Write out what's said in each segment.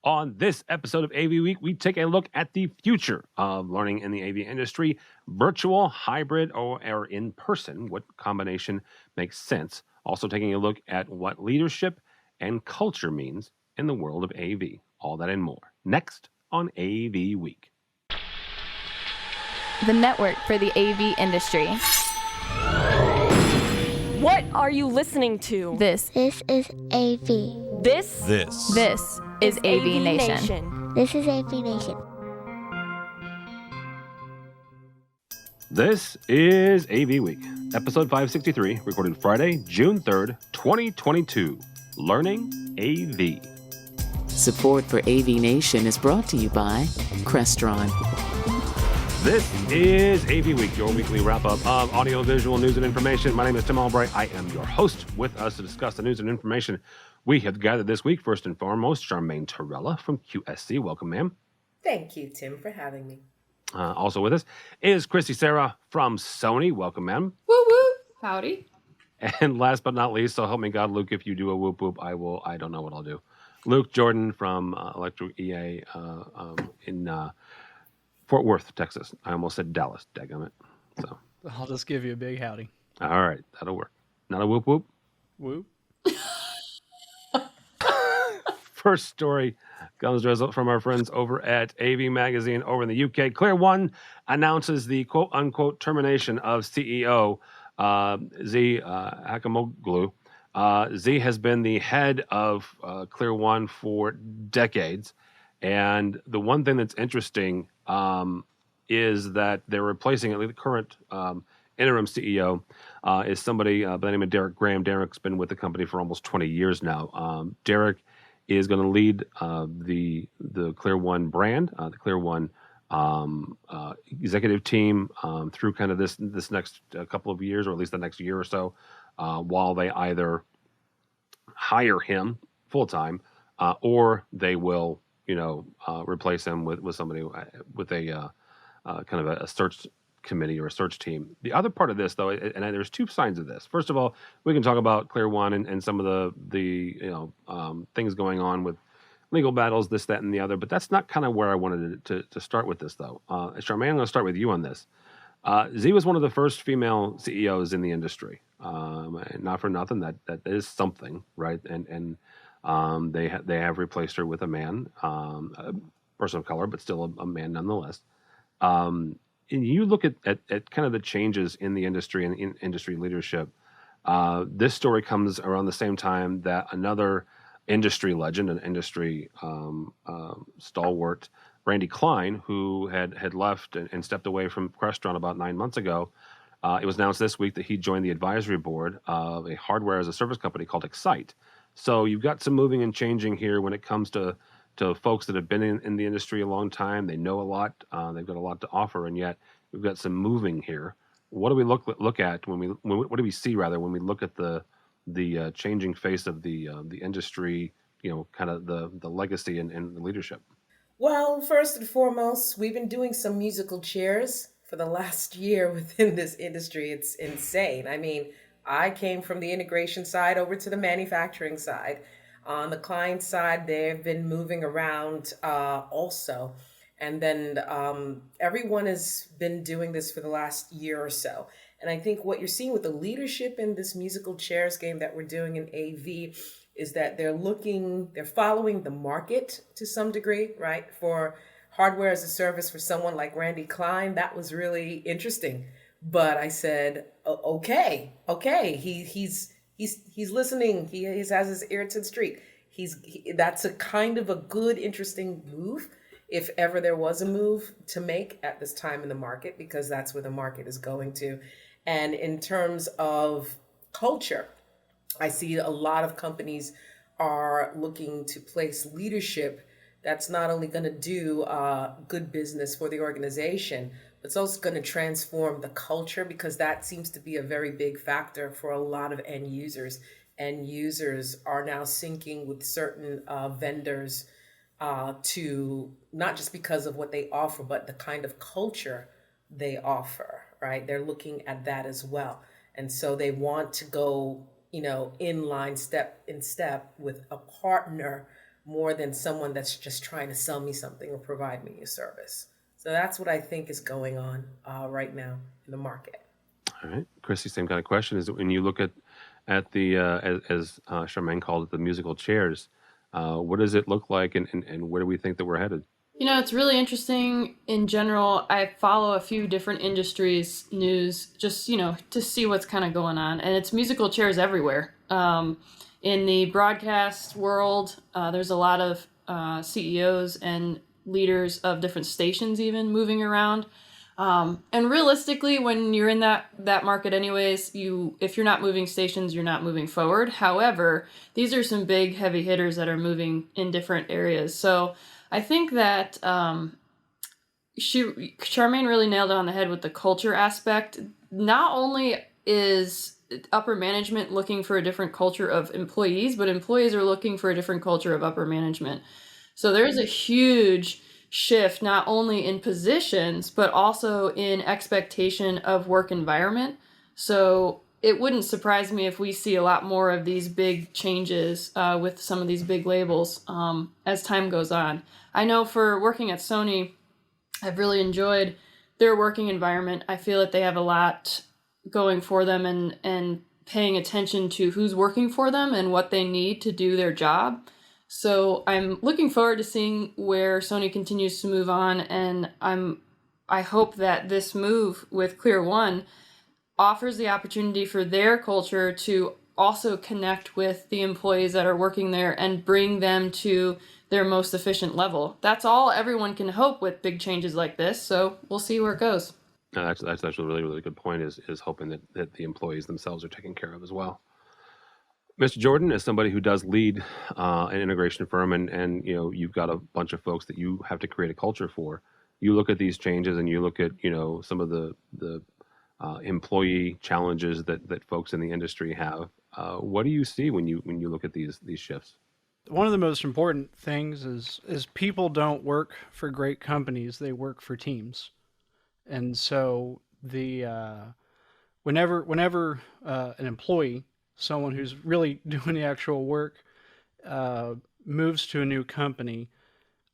On this episode of AV Week, we take a look at the future of learning in the AV industry, virtual, hybrid, or in person. What combination makes sense? Also taking a look at what leadership and culture means in the world of AV. All that and more. Next on AV Week. The network for the AV industry. What are you listening to? This is AV. This is AVNation. This is AVNation. This is AV Week, episode 563, recorded Friday, June 3rd, 2022. Learning AV. Support for AVNation is brought to you by Crestron. This is AV Week, your weekly wrap-up of audio, visual, news, and information. My name is Tim Albright. I am your host. With us to discuss the news and information we have gathered this week, first and foremost, Charmaine Torella from QSC. Welcome, ma'am. Thank you, Tim, for having me. Also with us is Christy Sarah from Sony. Welcome, ma'am. Woo woo. Howdy. And last but not least, so help me God, Luke, if you do a whoop whoop, I don't know what I'll do. Luke Jordan from Electric EA in Fort Worth, Texas. I almost said Dallas, daggum it. So I'll just give you a big howdy. All right, that'll work. Not a whoop whoop? Whoop. First story comes from our friends over at AV Magazine over in the UK. Clear One announces the quote-unquote termination of CEO Z Hakamoglu. Z has been the head of Clear One for decades. And the one thing that's interesting is that they're replacing at least the current interim CEO is somebody by the name of Derek Graham. Derek's been with the company for almost 20 years now. Derek is going to lead the Clear One brand, the Clear One executive team through kind of this next couple of years, or at least the next year or so, while they either hire him full time or they will, replace him with somebody with a kind of a search committee or a search team. The other part of this, though, and there's two sides of this. First of all, we can talk about Clear One and some of the things going on with legal battles, this, that, and the other. But that's not kind of where I wanted to start with this, though. Charmaine, I'm going to start with you on this. Z was one of the first female CEOs in the industry. Not for nothing, that is something, right? And they have replaced her with a man, a person of color, but still a man nonetheless. And you look at kind of the changes in the industry and in industry leadership. This story comes around the same time that another industry legend, an industry stalwart, Randy Klein, who had left and stepped away from Crestron about 9 months ago. It was announced this week that he joined the advisory board of a hardware as a service company called Excite. So you've got some moving and changing here when it comes to folks that have been in the industry a long time. They know a lot. They've got a lot to offer, and yet we've got some moving here. What do we look at what do we see rather when we look at the changing face of the industry? Kind of the legacy and the leadership. Well, first and foremost, we've been doing some musical chairs for the last year within this industry. It's insane. I mean, I came from the integration side over to the manufacturing side. On the client side, they've been moving around also. And then everyone has been doing this for the last year or so. And I think what you're seeing with the leadership in this musical chairs game that we're doing in AV is that they're following the market to some degree, right? For hardware as a service for someone like Randy Klein, that was really interesting. But I said, okay, he's listening. He has his ear to the street. That's a kind of a good, interesting move, if ever there was a move to make at this time in the market, because that's where the market is going to. And in terms of culture, I see a lot of companies are looking to place leadership that's not only going to do good business for the organization, but it's also going to transform the culture, because that seems to be a very big factor for a lot of end users. End users are now syncing with certain vendors to not just because of what they offer, but the kind of culture they offer, right? They're looking at that as well. And so they want to go, in line, step in step with a partner more than someone that's just trying to sell me something or provide me a service. So that's what I think is going on right now in the market. All right, Chrissy, same kind of question. Is when you look at the as Charmaine called it, the musical chairs, what does it look like, and where do we think that we're headed? It's really interesting in general. I follow a few different industries news just, to see what's kind of going on. And it's musical chairs everywhere. In the broadcast world, there's a lot of CEOs and leaders of different stations even moving around. And realistically, when you're in that market anyways, if you're not moving stations, you're not moving forward. However, these are some big heavy hitters that are moving in different areas. So I think that Charmaine really nailed it on the head with the culture aspect. Not only is upper management looking for a different culture of employees, but employees are looking for a different culture of upper management. So there's a huge shift, not only in positions, but also in expectation of work environment. So it wouldn't surprise me if we see a lot more of these big changes with some of these big labels as time goes on. I know for working at Sony, I've really enjoyed their working environment. I feel that they have a lot going for them and paying attention to who's working for them and what they need to do their job. So I'm looking forward to seeing where Sony continues to move on, and I hope that this move with Clear One offers the opportunity for their culture to also connect with the employees that are working there and bring them to their most efficient level. That's all everyone can hope with big changes like this, so we'll see where it goes. No, that's actually a really, really good point, is hoping that the employees themselves are taken care of as well. Mr. Jordan, as somebody who does lead an integration firm, and you've got a bunch of folks that you have to create a culture for, you look at these changes and you look at some of the employee challenges that folks in the industry have. What do you see when you look at these shifts? One of the most important things is people don't work for great companies; they work for teams. And so whenever an employee, someone who's really doing the actual work, moves to a new company,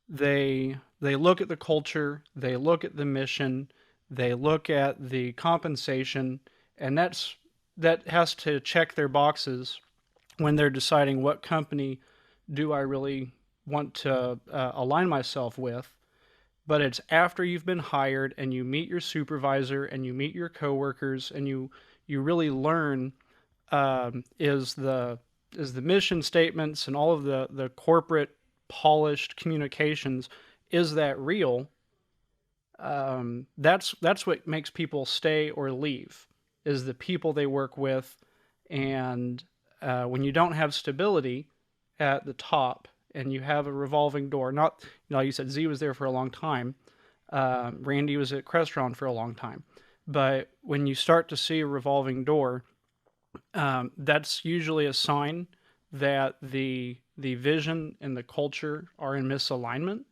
they look at the culture, they look at the mission, they look at the compensation, and that has to check their boxes when they're deciding what company do I really want to align myself with. But it's after you've been hired and you meet your supervisor and you meet your coworkers and you really learn is the mission statements and all of the corporate polished communications, is that real? That's what makes people stay or leave, is the people they work with. And when you don't have stability at the top and you have a revolving door, not, like you said, Z was there for a long time. Randy was at Crestron for a long time. But when you start to see a revolving door, that's usually a sign that the vision and the culture are in misalignment.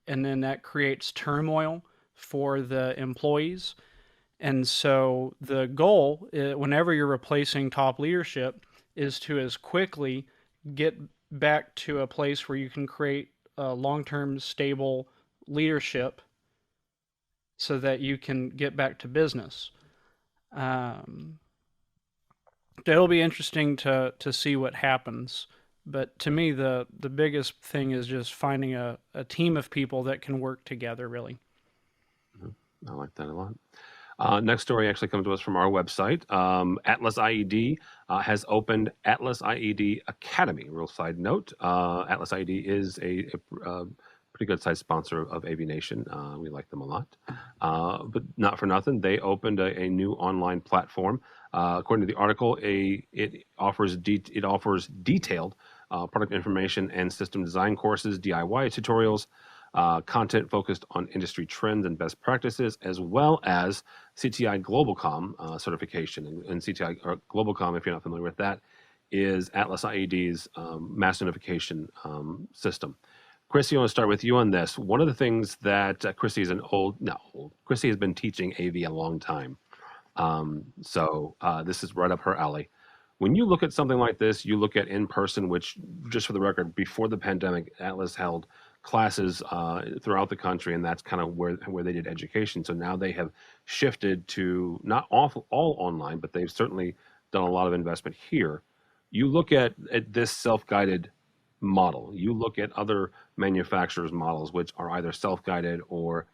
And then that creates turmoil for the employees. And so the goal, whenever you're replacing top leadership, is to as quickly get back to a place where you can create a long-term stable leadership so that you can get back to business. It'll be interesting to see what happens. But to me, the biggest thing is just finding a team of people that can work together, really. I like that a lot. Next story actually comes to us from our website. Atlas IED has opened Atlas IED Academy. Real side note, Atlas IED is a pretty good size sponsor of AVNation. We like them a lot. But not for nothing, they opened a new online platform. According to the article, it offers detailed product information and system design courses, DIY tutorials, content focused on industry trends and best practices, as well as CTI GlobalCom certification. And CTI or GlobalCom, if you're not familiar with that, is Atlas IED's mass notification system. Chrissy, I want to start with you on this. One of the things that Chrissy has been teaching AV a long time. So this is right up her alley. When you look at something like this, you look at in person, which, just for the record, before the pandemic, Atlas held classes throughout the country, and that's kind of where they did education. So now they have shifted to not all online, but they've certainly done a lot of investment here. You look at this self-guided model. You look at other manufacturers' models, which are either self-guided or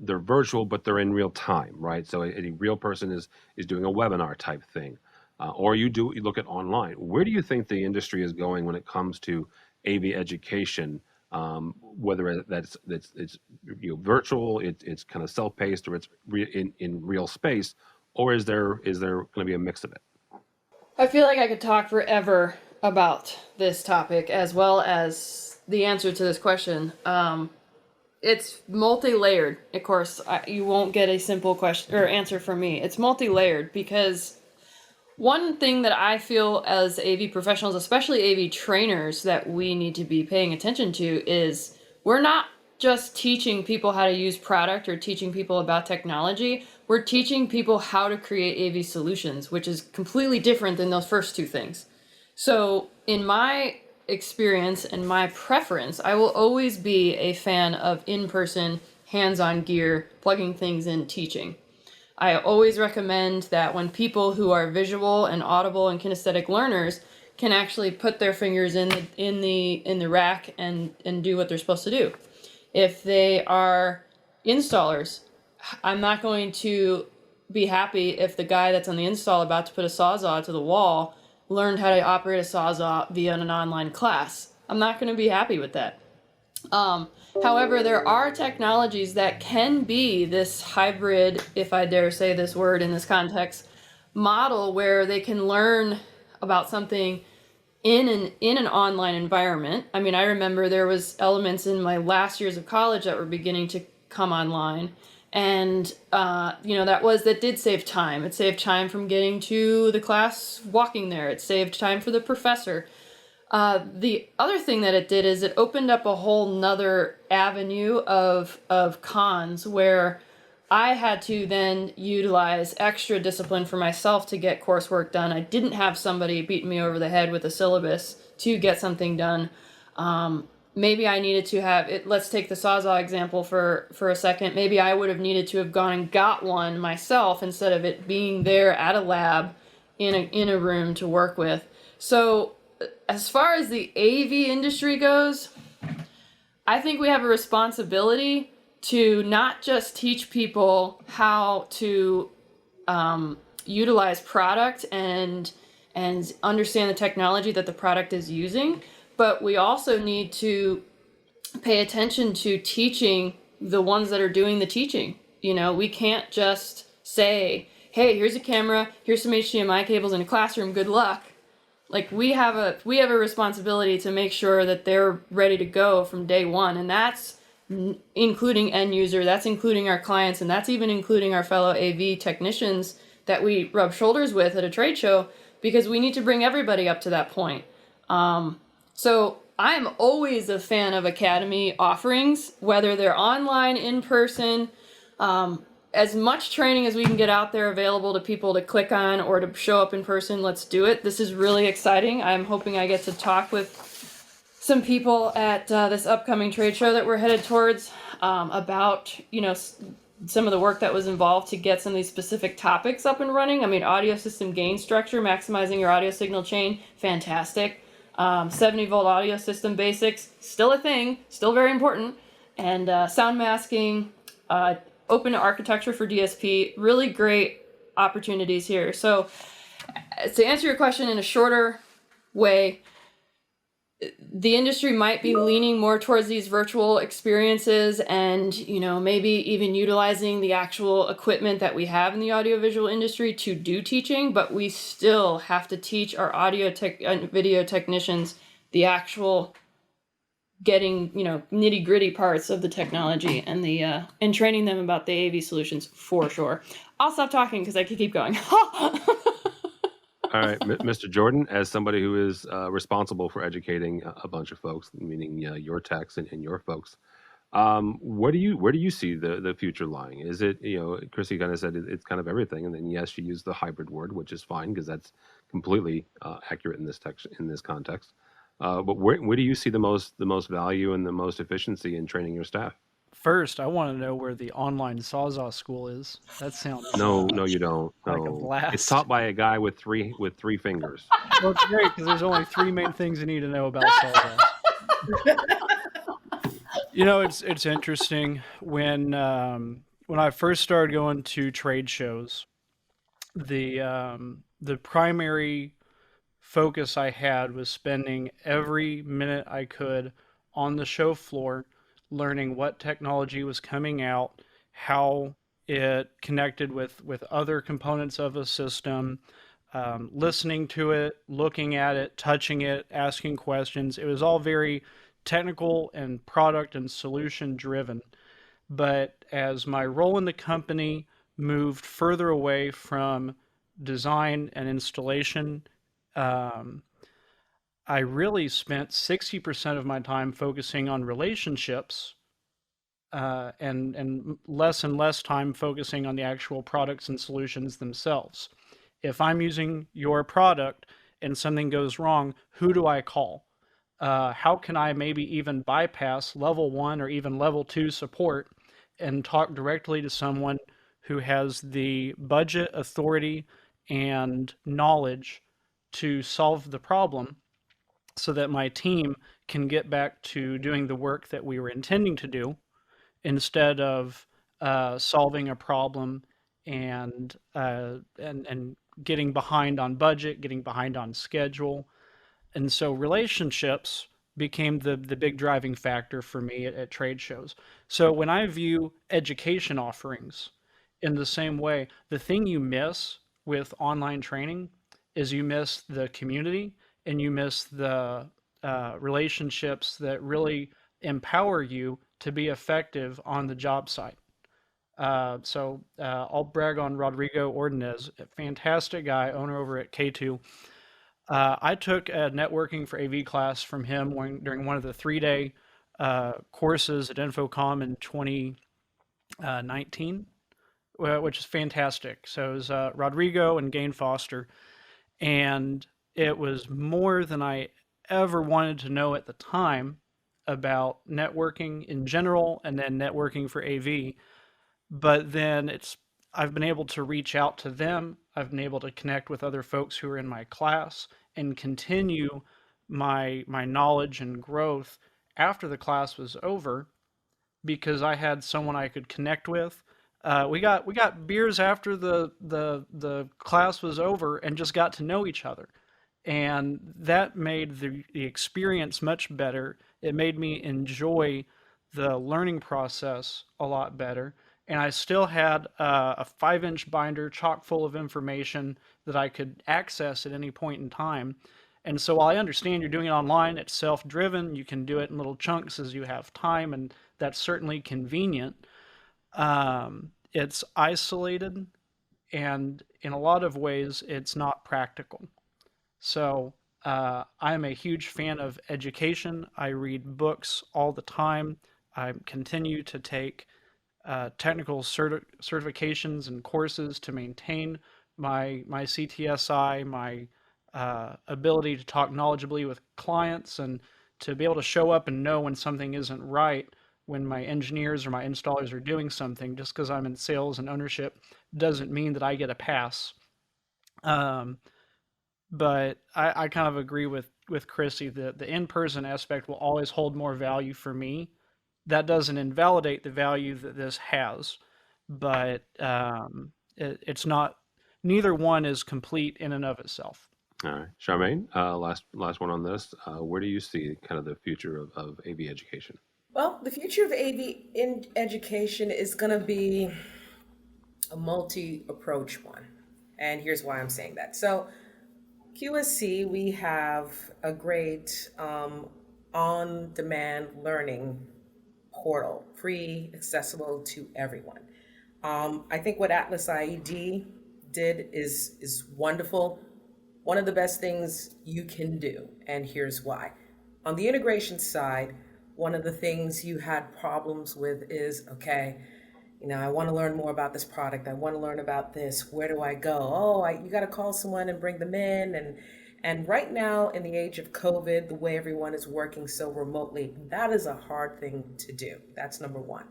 they're virtual, but they're in real time, right? So a real person is doing a webinar type thing, or you look at online. Where do you think the industry is going when it comes to AV education? Whether it's virtual, it's kind of self-paced, or it's in real space, or is there going to be a mix of it? I feel like I could talk forever about this topic as well as the answer to this question. It's multi-layered. Of course, you won't get a simple question or answer from me. It's multi-layered because one thing that I feel as AV professionals, especially AV trainers, that we need to be paying attention to is we're not just teaching people how to use product or teaching people about technology. We're teaching people how to create AV solutions, which is completely different than those first two things. So in my experience and my preference, I will always be a fan of in-person, hands-on gear, plugging things in, teaching. I always recommend that when people who are visual and audible and kinesthetic learners can actually put their fingers in the rack and do what they're supposed to do. If they are installers, I'm not going to be happy if the guy that's on the install about to put a Sawzall to the wall learned how to operate a Sawzall via an online class. I'm not going to be happy with that. However, there are technologies that can be this hybrid, if I dare say this word in this context, model where they can learn about something in an online environment. I mean, I remember there was elements in my last years of college that were beginning to come online, and that did save time. It saved time from getting to the class, walking there. It saved time for the professor. The other thing that it did is it opened up a whole nother avenue of cons where I had to then utilize extra discipline for myself to get coursework done. I didn't have somebody beating me over the head with a syllabus to get something done. Maybe I needed to have it. Let's take the Sawzall example for a second. Maybe I would have needed to have gone and got one myself instead of it being there at a lab in a room to work with. So as far as the AV industry goes, I think we have a responsibility to not just teach people how to utilize product and understand the technology that the product is using, but we also need to pay attention to teaching the ones that are doing the teaching. We can't just say, hey, here's a camera, here's some HDMI cables in a classroom, good luck. Like we have a responsibility to make sure that they're ready to go from day one, and that's including end user, that's including our clients, and that's even including our fellow AV technicians that we rub shoulders with at a trade show, because we need to bring everybody up to that point. So I'm always a fan of academy offerings, whether they're online, in person, as much training as we can get out there available to people to click on or to show up in person. Let's do it. This is really exciting. I'm hoping I get to talk with some people at this upcoming trade show that we're headed towards about, some of the work that was involved to get some of these specific topics up and running. I mean, audio system gain structure, maximizing your audio signal chain, fantastic. 70-volt audio system basics, still a thing, still very important. And sound masking, open architecture for DSP, really great opportunities here. So to answer your question in a shorter way, the industry might be leaning more towards these virtual experiences and, maybe even utilizing the actual equipment that we have in the audiovisual industry to do teaching, but we still have to teach our video technicians the actual getting, nitty gritty parts of the technology and training them about the AV solutions for sure. I'll stop talking because I could keep going. All right, Mr. Jordan, as somebody who is responsible for educating a bunch of folks, meaning your techs and your folks, where do you see the future lying? Is it, Chrissy kind of said it's kind of everything, and then yes, she used the hybrid word, which is fine because that's completely accurate in this context. But where do you see the most value and the most efficiency in training your staff? First, I want to know where the online Sawzall school is. That sounds No, you don't. like a No, it's blast. taught by a guy with three fingers. Well, it's great because there's only three main things you need to know about Sawzall. It's interesting when I first started going to trade shows, the primary focus I had was spending every minute I could on the show floor, learning what technology was coming out, how it connected with other components of a system, listening to it, looking at it, touching it, asking questions. It was all very technical and product and solution driven. But as my role in the company moved further away from design and installation, um, I really spent 60% of my time focusing on relationships, and less time focusing on the actual products and solutions themselves. If I'm using your product and something goes wrong, who do I call? How can I maybe even bypass level one or even level two support and talk directly to someone who has the budget, authority, and knowledge to solve the problem so that my team can get back to doing the work that we were intending to do instead of solving a problem and getting behind on budget, getting behind on schedule. And so relationships became the big driving factor for me at trade shows. So when I view education offerings in the same way, the thing you miss with online training is you miss the community and you miss the relationships that really empower you to be effective on the job site. I'll brag on Rodrigo Ordonez, a fantastic guy, owner over at K2. I took a networking for AV class from him during one of the 3-day courses at Infocom in 2019, which is fantastic. So it was Rodrigo and Gain Foster, and it was more than I ever wanted to know at the time about networking in general and then networking for AV. But then I've been able to reach out to them. I've been able to connect with other folks who are in my class and continue my knowledge and growth after the class was over because I had someone I could connect with. We got beers after the class was over and just got to know each other, and that made the experience much better. It made me enjoy the learning process a lot better. And I still had a 5-inch binder chock full of information that I could access at any point in time. And so while I understand you're doing it online, it's self-driven, you can do it in little chunks as you have time, and that's certainly convenient. It's isolated, and in a lot of ways, it's not practical. So I'm a huge fan of education. I read books all the time. I continue to take technical certifications and courses to maintain my CTSI, my ability to talk knowledgeably with clients, and to be able to show up and know when something isn't right when my engineers or my installers are doing something. Just because I'm in sales and ownership doesn't mean that I get a pass. But I kind of agree with Chrissy that the in-person aspect will always hold more value for me. That doesn't invalidate the value that this has, but it's not. Neither one is complete in and of itself. All right, Charmaine, last one on this. Where do you see kind of the future of AV education? Well, the future of AV in education is going to be a multi-approach one. And here's why I'm saying that. So, QSC, we have a great on-demand learning portal, free, accessible to everyone. I think what Atlas IED did is wonderful. One of the best things you can do, and here's why. On the integration side, one of the things you had problems with is, okay, I want to learn more about this product. I want to learn about this. Where do I go? Oh, you got to call someone and bring them in. And right now, in the age of COVID, the way everyone is working so remotely, that is a hard thing to do. That's number one.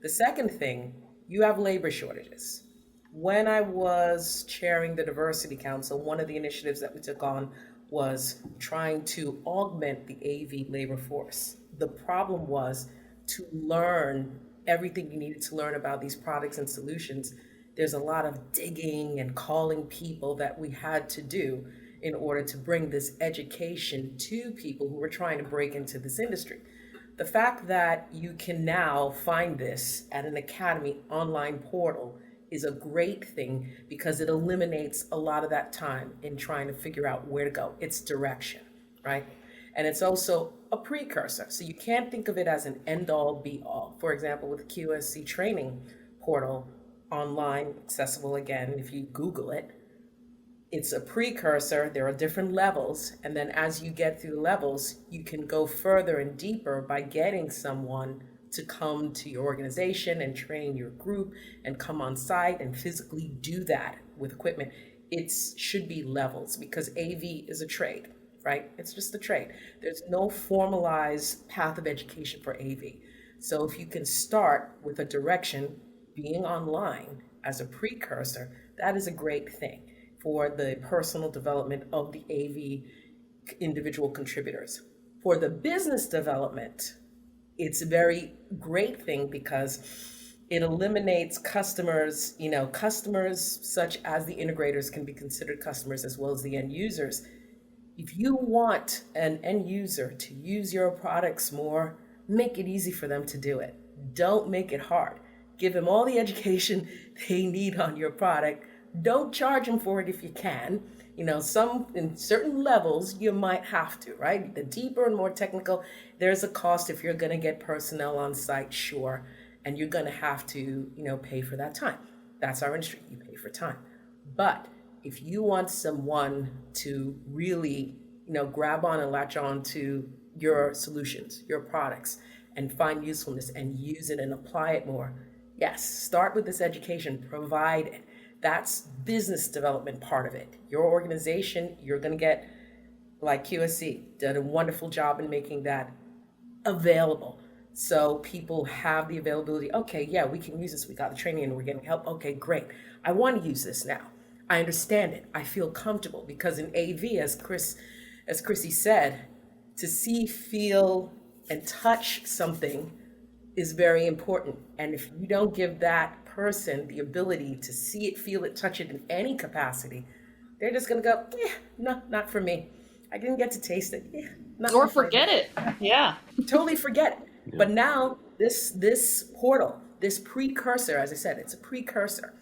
The second thing, you have labor shortages. When I was chairing the Diversity Council, one of the initiatives that we took on was trying to augment the AV labor force. The problem was to learn everything you needed to learn about these products and solutions. There's a lot of digging and calling people that we had to do in order to bring this education to people who were trying to break into this industry. The fact that you can now find this at an academy online portal is a great thing because it eliminates a lot of that time in trying to figure out where to go. It's direction, right? And it's also a precursor. So you can't think of it as an end all be all. For example, with QSC training portal online, accessible again, if you Google it, it's a precursor. There are different levels. And then as you get through the levels, you can go further and deeper by getting someone to come to your organization and train your group and come on site and physically do that with equipment. It should be levels because AV is a trade, right? It's just a trade. There's no formalized path of education for AV. So if you can start with a direction being online as a precursor, that is a great thing for the personal development of the AV individual contributors. For the business development, it's a very great thing because it eliminates customers, customers such as the integrators can be considered customers as well as the end users. If you want an end user to use your products more, make it easy for them to do it. Don't make it hard. Give them all the education they need on your product. Don't charge them for it if you can. Some in certain levels you might have to, right? The deeper and more technical, there's a cost if you're going to get personnel on site, sure, and you're going to have to, pay for that time. That's our industry. You pay for time. But if you want someone to really, grab on and latch on to your solutions, your products, and find usefulness and use it and apply it more, yes, start with this education, provide it. That's business development part of it. Your organization, you're going to get, like QSC, did a wonderful job in making that available. So people have the availability. Okay, yeah, we can use this. We got the training and we're getting help. Okay, great. I want to use this now. I understand it. I feel comfortable because in AV, as Chrissy said, to see, feel, and touch something is very important. And if you don't give that person the ability to see it, feel it, touch it in any capacity, they're just going to go, no, not for me. I didn't get to taste it. Not or forget it. Yeah. Totally forget it. Yeah. But now this portal, this precursor, as I said, it's a precursor,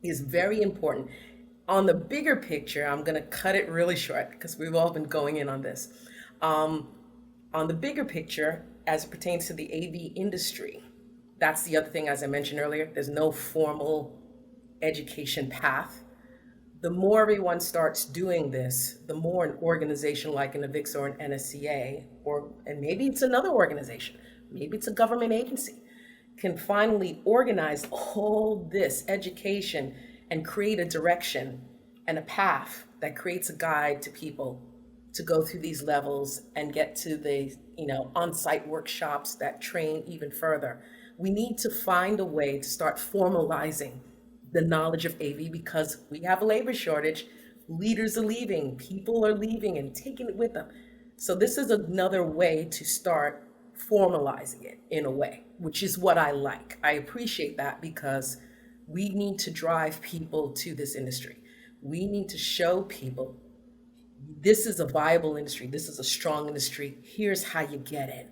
is very important. On the bigger picture, I'm going to cut it really short because we've all been going in on this. On the bigger picture, as it pertains to the AV industry, that's the other thing, as I mentioned earlier, there's no formal education path. The more everyone starts doing this, the more an organization like an AVIX or an NSCA, and maybe it's another organization, maybe it's a government agency, can finally organize all this education and create a direction and a path that creates a guide to people to go through these levels and get to the on-site workshops that train even further. We need to find a way to start formalizing the knowledge of AV because we have a labor shortage. Leaders are leaving, people are leaving and taking it with them. So this is another way to start formalizing it in a way, which is what I like. I appreciate that because we need to drive people to this industry. We need to show people this is a viable industry. This is a strong industry. Here's how you get in.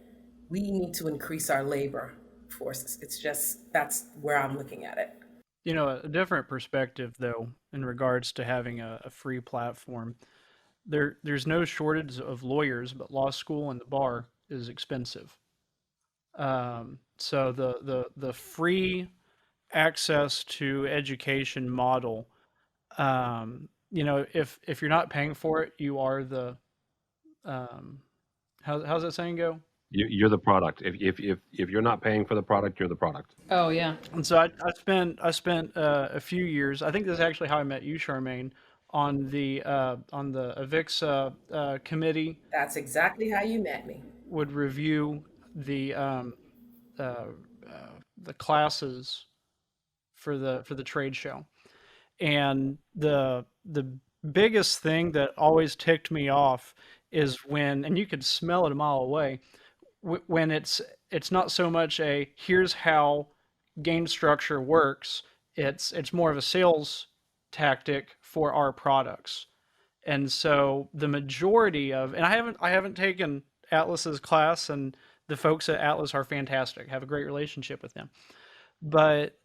We need to increase our labor forces. It's just, that's where I'm looking at it. A different perspective, though, in regards to having a free platform. There's no shortage of lawyers, but law school and the bar is expensive. So the free access to education model, if you're not paying for it, you are the how's that saying go? You're the product. If you're not paying for the product, you're the product. Oh yeah. And so I spent a few years. I think this is actually how I met you, Charmaine, on the AVIX committee. That's exactly how you met me. Would review the um, uh, the classes for the trade show, and the biggest thing that always ticked me off is when, and you could smell it a mile away, when it's not so much a here's how game structure works. It's more of a sales tactic for our products. And so the majority of, and I haven't taken Atlas's class, and the folks at Atlas are fantastic. Have a great relationship with them. But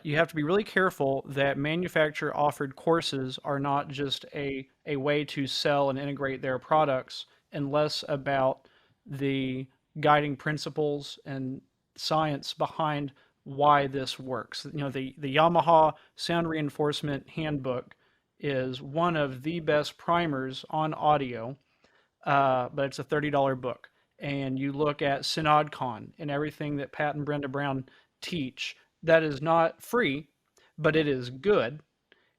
you have to be really careful that manufacturer offered courses are not just a way to sell and integrate their products, and less about the guiding principles and science behind why this works. You know, the Yamaha Sound Reinforcement Handbook is one of the best primers on audio, but it's a $30 book. And you look at SynodCon and everything that Pat and Brenda Brown teach, that is not free, but it is good,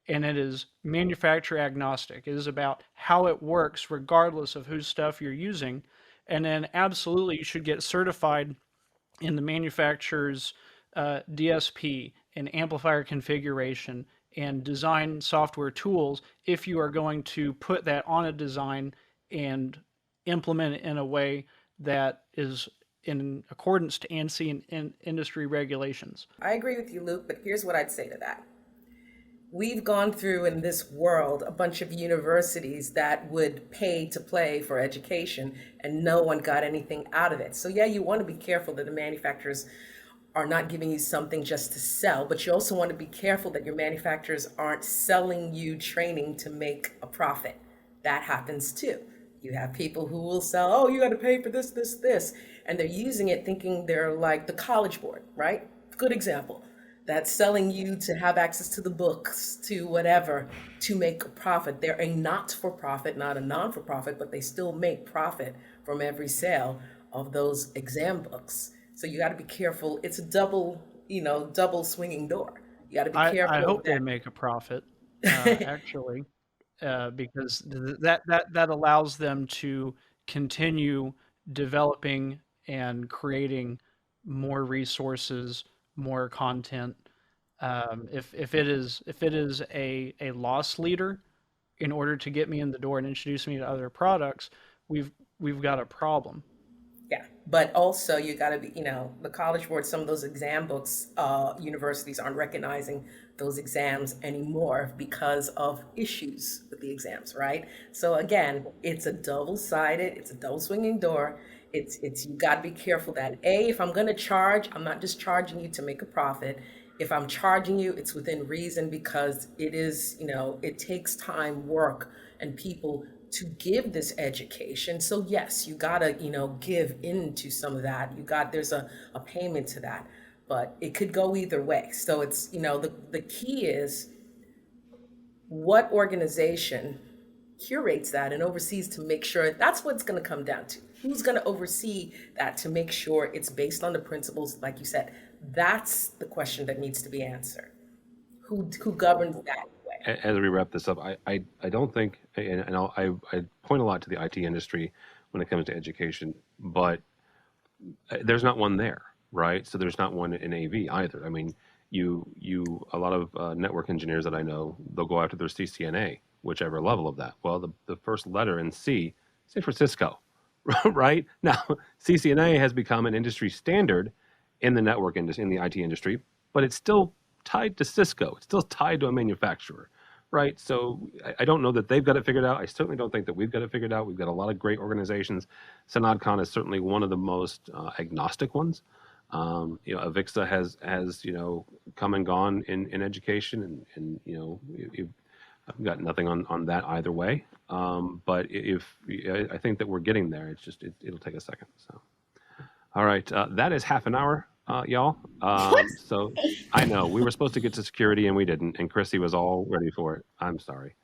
and it is manufacturer agnostic. It is about how it works regardless of whose stuff you're using. And then absolutely you should get certified in the manufacturer's DSP and amplifier configuration and design software tools if you are going to put that on a design and implement it in a way that is in accordance to ANSI and industry regulations. I agree with you, Luke, but here's what I'd say to that. We've gone through in this world a bunch of universities that would pay to play for education, and no one got anything out of it. So yeah, you want to be careful that the manufacturers are not giving you something just to sell, but you also want to be careful that your manufacturers aren't selling you training to make a profit. That happens too. You have people who will sell, oh, you got to pay for this, this, this. And they're using it thinking they're like the College Board, right? Good example. That's selling you to have access to the books, to whatever, to make a profit. They're a not-for-profit, not a non-for-profit, but they still make profit from every sale of those exam books. So you got to be careful. It's a double swinging door. You got to be careful. I hope they make a profit, actually. Because that allows them to continue developing and creating more resources, more content. If it is a loss leader in order to get me in the door and introduce me to other products, we've got a problem. Yeah, but also you got to be, the College Board, some of those exam books, universities aren't recognizing those exams anymore because of issues with the exams, right? So again, it's a double swinging door. It's you got to be careful that if I'm going to charge, I'm not just charging you to make a profit. If I'm charging you, it's within reason, because it is, it takes time, work, and people to give this education. So yes, you gotta, give into some of that. There's a payment to that, but it could go either way. So it's, the key is what organization curates that and oversees to make sure that's what it's gonna come down to. Who's gonna oversee that to make sure it's based on the principles, like you said? That's the question that needs to be answered. Who governs that? As we wrap this up, I don't think, and I point a lot to the IT industry when it comes to education, but there's not one there, right? So there's not one in AV either. I mean, a lot of network engineers that I know, they'll go after their CCNA, whichever level of that. Well, the first letter in C stands for Cisco, right? Now, CCNA has become an industry standard in the network industry, in the IT industry, but it's still tied to Cisco. It's still tied to a manufacturer, right? So I don't know that they've got it figured out. I certainly don't think that we've got it figured out. We've got a lot of great organizations. SynodCon is certainly one of the most agnostic ones. Avixa has come and gone in education, and I've got nothing on that either way. But I think that we're getting there. It's just it'll take a second. So, all right, that is half an hour. Y'all. So I know we were supposed to get to security and we didn't, and Chrissy was all ready for it. I'm sorry.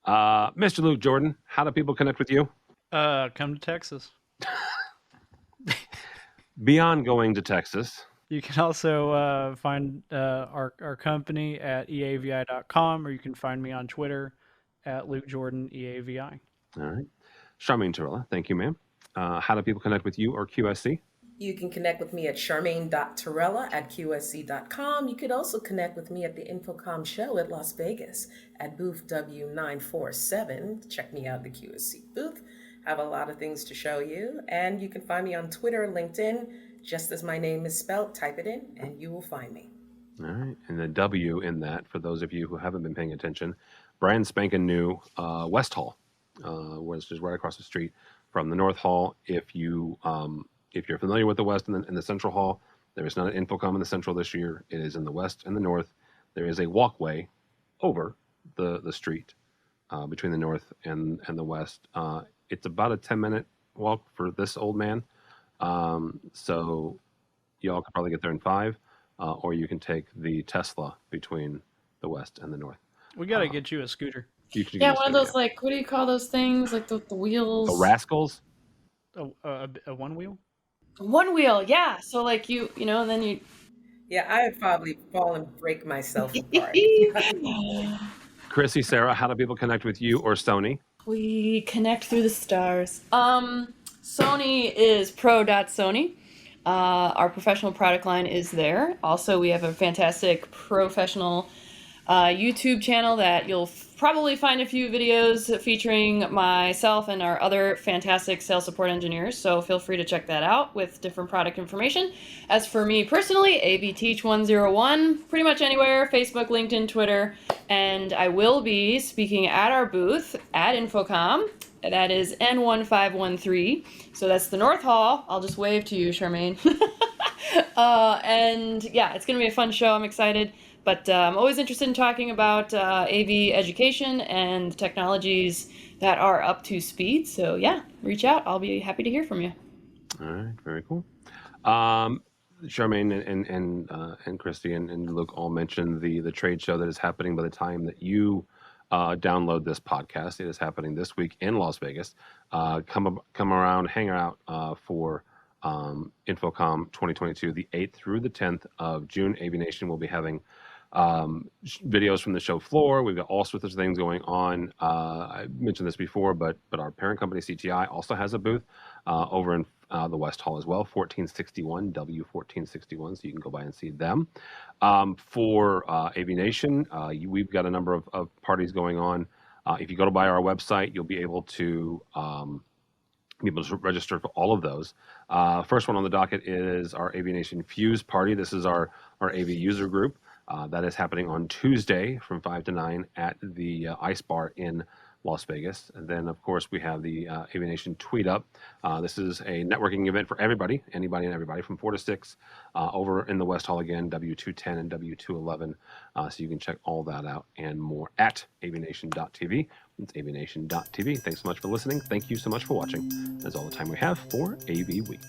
Mr. Luke Jordan, how do people connect with you? Come to Texas. Beyond going to Texas, You can also find our company at eavi.com, or you can find me on Twitter at Luke Jordan EAVI. all right. Charmaine Torella, thank you, ma'am. How do people connect with you or QSC? You can connect with me at charmaine.torella@qsc.com. You could also connect with me at the Infocom show at Las Vegas at booth W947. Check me out at the QSC booth. Have a lot of things to show you. And you can find me on Twitter, LinkedIn, just as my name is spelled. Type it in and you will find me. All right. And the W in that, for those of you who haven't been paying attention, brand spanking new West Hall, which is right across the street from the North Hall. If you're familiar with the West and the Central Hall, there is not an Infocom in the Central this year. It is in the West and the North. There is a walkway over the street between the North and the West. It's about a 10-minute walk for this old man. So y'all could probably get there in 5, or you can take the Tesla between the West and the North. We got to get you a scooter. Yeah, one of those, like, what do you call those things? Like the wheels? The Rascals? A one wheel? One wheel, yeah. So, like, and then you... Yeah, I would probably fall and break myself apart. Chrissy, Sarah, how do people connect with you or Sony? We connect through the stars. Sony is pro.sony. Our professional product line is there. Also, we have a fantastic professional YouTube channel that you'll probably find a few videos featuring myself and our other fantastic sales support engineers. So feel free to check that out with different product information. As for me personally, AVTeach101, pretty much anywhere, Facebook, LinkedIn, Twitter. And I will be speaking at our booth at Infocom. That is N1513. So that's the North Hall. I'll just wave to you, Charmaine. And yeah, it's going to be a fun show. I'm excited. But I'm always interested in talking about AV education and technologies that are up to speed. So yeah, reach out. I'll be happy to hear from you. All right, very cool. Charmaine and Christy and Luke all mentioned the trade show that is happening by the time that you download this podcast. It is happening this week in Las Vegas. Come around, hang out for Infocom 2022, the 8th through the 10th of June. AVNation will be having videos from the show floor. We've got all sorts of things going on. I mentioned this before, but our parent company CTI also has a booth over in the West Hall as well, 1461 W1461. So you can go by and see them. For AVNation, we've got a number of parties going on. If you go to our website, you'll be able to register for all of those. First one on the docket is our AVNation Fuse party. This is our AV user group. That is happening on Tuesday from 5 to 9 at the Ice Bar in Las Vegas. And then, of course, we have the AVNation Tweet Up. This is a networking event for everybody, anybody and everybody, from 4 to 6 over in the West Hall again, W210 and W211. So you can check all that out and more at avnation.tv. It's avnation.tv. Thanks so much for listening. Thank you so much for watching. That's all the time we have for AV Week.